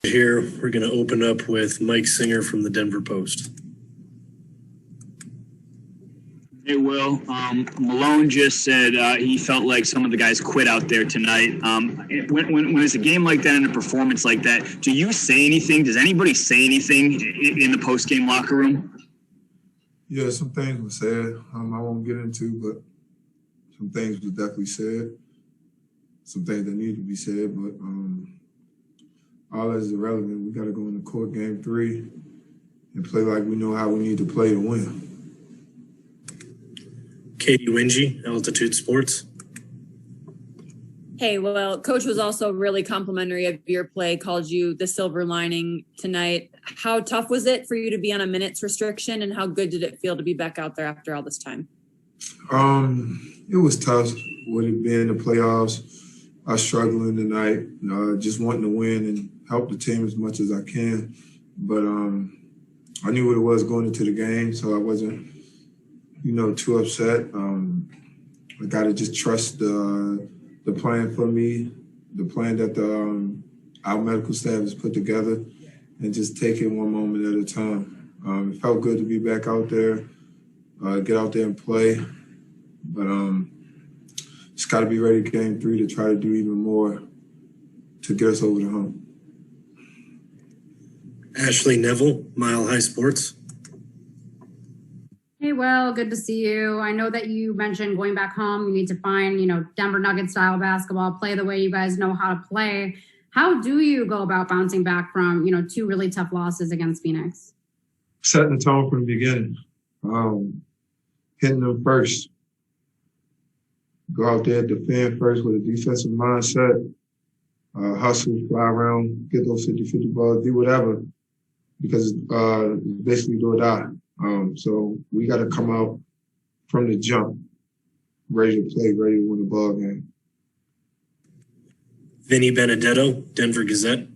Here, we're going to open up with Mike Singer from the Denver Post. Hey, Will. Malone just said he felt like some of the guys quit out there tonight. When it's a game like that and a performance like that, do you say anything? Does anybody say anything in the post-game locker room? Yeah, some things were said. I won't get into, but some things were definitely said. Some things that need to be said, but all that is irrelevant. We got to go into court game 3 and play like we know how we need to play to win. Katie Wingy, Altitude Sports. Hey, well, Coach was also really complimentary of your play, called you the silver lining tonight. How tough was it for you to be on a minutes restriction, and how good did it feel to be back out there after all this time? It was tough with it being the playoffs. I was struggling tonight, just wanting to win and help the team as much as I can. But I knew what it was going into the game, so I wasn't too upset. I got to just trust the plan for me, the plan that our medical staff has put together, and just take it one moment at a time. It felt good to be back out there, get out there and play. But just got to be ready game 3 to try to do even more to get us over the hump. Ashley Neville, Mile High Sports. Hey, Will, good to see you. I know that you mentioned going back home. You need to find, Denver Nuggets style basketball, play the way you guys know how to play. How do you go about bouncing back from, 2 really tough losses against Phoenix? Setting the tone from the beginning, hitting them first. Go out there, defend first with a defensive mindset, hustle, fly around, get those 50-50 balls, do whatever, because it's basically do or die. So we got to come out from the jump, ready to play, ready to win the ball game. Vinny Benedetto, Denver Gazette.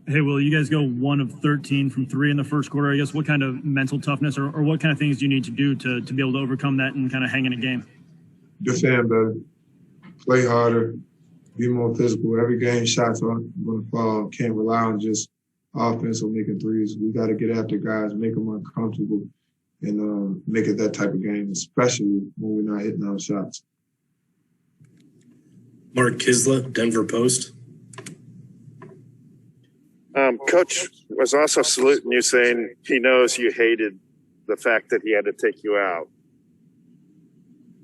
Hey, Will, you guys go 1 of 13 from 3 in the first quarter. I guess what kind of mental toughness or what kind of things do you need to do to be able to overcome that and kind of hang in a game? Defend better, play harder, be more physical. Every game, shots are going to fall. Can't rely on just offense or making threes. We got to get after guys, make them uncomfortable, and make it that type of game, especially when we're not hitting our shots. Mark Kisla, Denver Post. Coach was also saluting you, saying he knows you hated the fact that he had to take you out.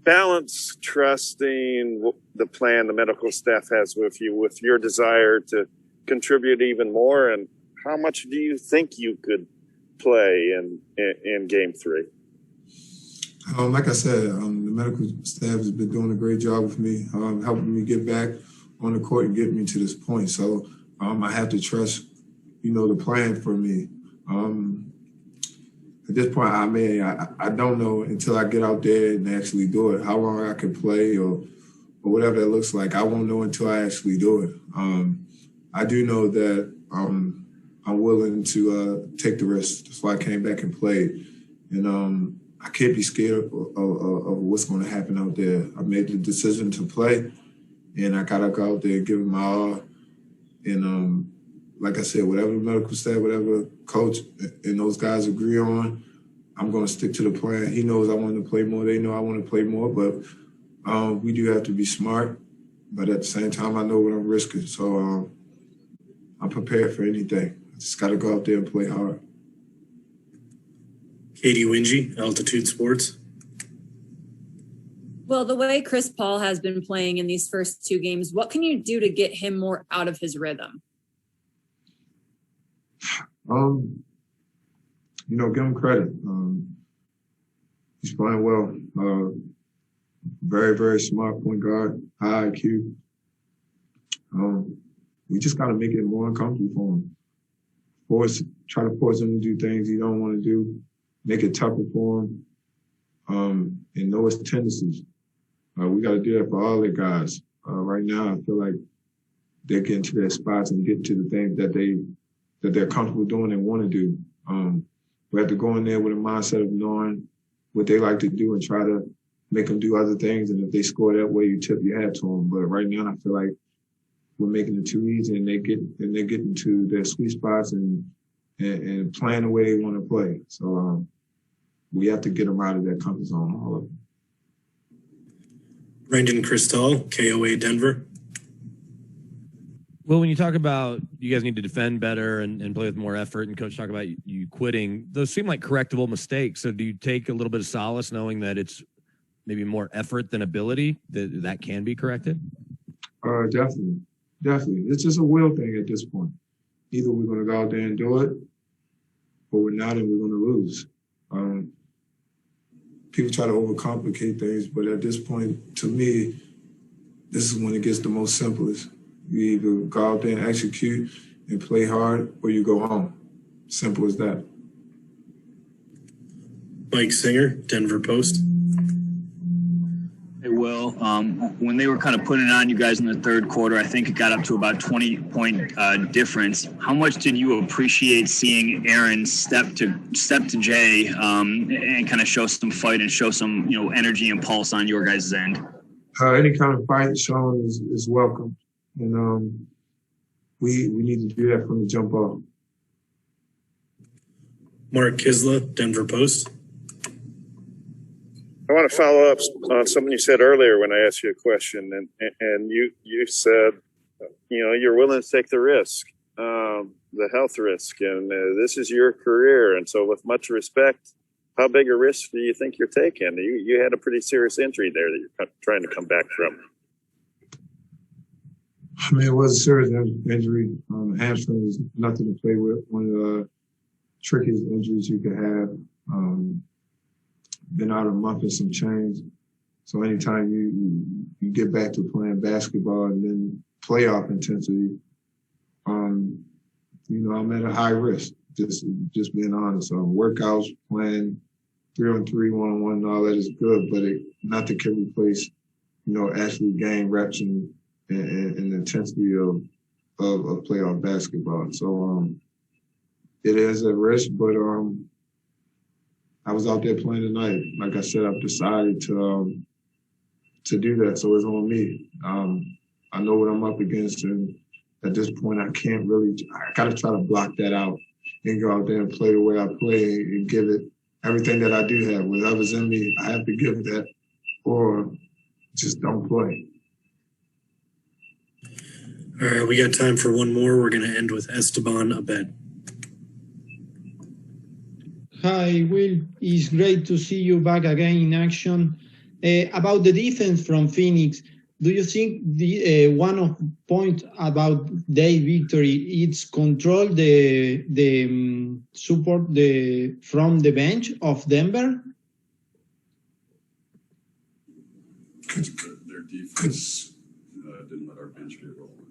Balance trusting the plan the medical staff has with you, with your desire to contribute even more, and how much do you think you could play in game 3? Like I said, the medical staff has been doing a great job with me, helping me get back on the court and get me to this point. So I have to trust, the plan for me. At this point, I don't know until I get out there and actually do it, how long I can play or whatever it looks like. I won't know until I actually do it. I do know that I'm willing to take the risk. That's why I came back and played. And I can't be scared of what's going to happen out there. I made the decision to play, and I got to go out there and give it my all. And like I said, whatever the medical staff, whatever coach and those guys agree on, I'm going to stick to the plan. He knows I want to play more. They know I want to play more. But we do have to be smart. But at the same time, I know what I'm risking. So I'm prepared for anything. I just got to go out there and play hard. Katie Wingy, Altitude Sports. Well, the way Chris Paul has been playing in these first 2 games, what can you do to get him more out of his rhythm? Give him credit. He's playing well. Very, very smart point guard, high IQ. We just got to make it more uncomfortable for him. Try to force him to do things he don't want to do. Make it tougher for him. And know his tendencies. We got to do that for all the guys. Right now, I feel like they're getting to their spots and getting to the things that they're comfortable doing and want to do. We have to go in there with a mindset of knowing what they like to do and try to make them do other things. And if they score that way, you tip your hat to them. But right now, I feel like we're making it too easy, and they're getting to their sweet spots and playing the way they want to play. So we have to get them out of their comfort zone, all of them. Brendan Cristal, KOA Denver. Well, when you talk about you guys need to defend better and play with more effort, and coach talk about you quitting, those seem like correctable mistakes. So do you take a little bit of solace knowing that it's maybe more effort than ability that can be corrected? Definitely. It's just a will thing at this point. Either we're going to go out there and do it, or we're not, and we're going to lose. People try to overcomplicate things, but at this point, to me, this is when it gets the most simplest. You either go out there and execute and play hard, or you go home. Simple as that. Mike Singer, Denver Post. Hey, Will, when they were kind of putting it on you guys in the third quarter, I think it got up to about 20-point difference. How much did you appreciate seeing Aaron step to Jay and kind of show some fight and show some energy and pulse on your guys' end? Any kind of fight shown is welcome, and we need to do that from the jump off. Mark Kisla, Denver Post. I want to follow up on something you said earlier when I asked you a question, and you said, you're willing to take the risk, the health risk, and this is your career. And so with much respect, how big a risk do you think you're taking? You had a pretty serious injury there that you're trying to come back from. I mean, it was a serious injury. Hamstring is nothing to play with. One of the trickiest injuries you could have. Been out a month and some change. So anytime you get back to playing basketball and then playoff intensity, I'm at a high risk, just being honest. Workouts, playing 3-on-3, 1-on-1, and all that is good, but nothing can replace, actually game reps and the intensity of playoff basketball. So it is a risk, but I was out there playing tonight. Like I said, I've decided to do that, so it's on me. I know what I'm up against, and at this point, I got to try to block that out and go out there and play the way I play and give it everything that I do have. Whatever's in me, I have to give that, or just don't play. All right, we got time for one more. We're going to end with Esteban Abed. Hi, Will. It's great to see you back again in action. About the defense from Phoenix, do you think the one of point about their victory is control the support from the bench of Denver? Their defense didn't let our bench get rolling.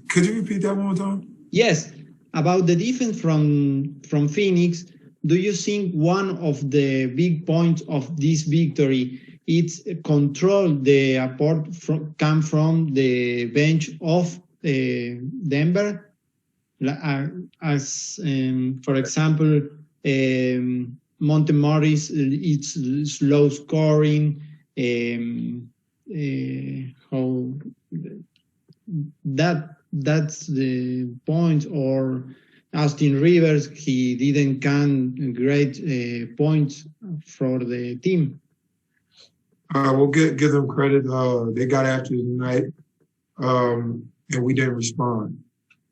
Could you repeat that one more time? Yes, about the defense from Phoenix. Do you think one of the big points of this victory is control the apport come from the bench of Denver? As for example, Monte Morris, it's slow scoring. How that's the point, or Austin Rivers, he didn't can great points for the team. We'll give them credit. They got after it tonight, and we didn't respond.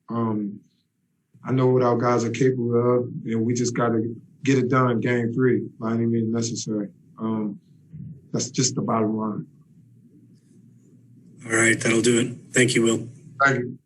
I know what our guys are capable of, and we just got to get it done game 3 by any means necessary. That's just the bottom line. All right, that'll do it. Thank you, Will. Thank you.